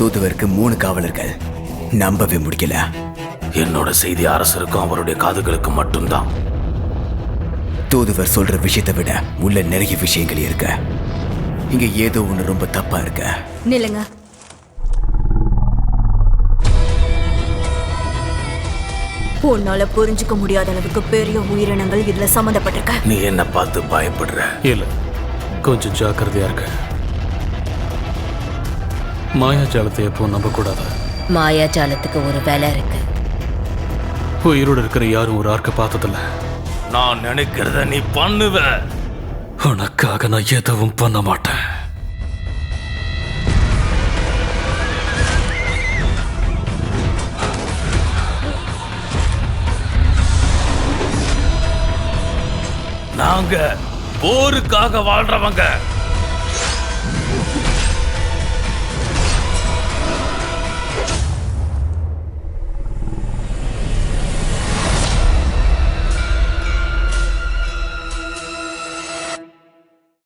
தூதுவருக்கு 3 காவலர்கள். நம்பவே முடியல. என்னோட செய்தி அரசருக்கும் அவருடைய காதுகளுக்கு மட்டும்தான். தூதுவர் சொல்ற விஷயத்தை விட உள்ள நிறைய விஷயங்கள் இருக்கு. இங்க ஏதோ ஒண்ணு ரொம்ப தப்பா இருக்கு. நில்லுங்க. உன்னால புரிஞ்சுக்க முடியாத அளவுக்கு பெரிய உயிரினங்கள் இதுல சம்மந்தப்பட்டிருக்க. நீ என்ன பார்த்து பயப்படுற? இல்ல, கொஞ்சம் ஜாக்கிரதையா இருக்க. மாயாஜாலத்தை எப்போ நம்பக்கூடாது. மாயாஜாலத்துக்கு ஒரு வேலை இருக்கு. உயிரோடு இருக்கிற யாரும் ஒரு ஆர்க்க பார்த்ததில்ல. நான் நினைக்கிறத நீ பண்ணுவ. உனக்காக நான் எதுவும் பண்ண மாட்டேன். நாங்க போருக்காக வாழ்றவங்க.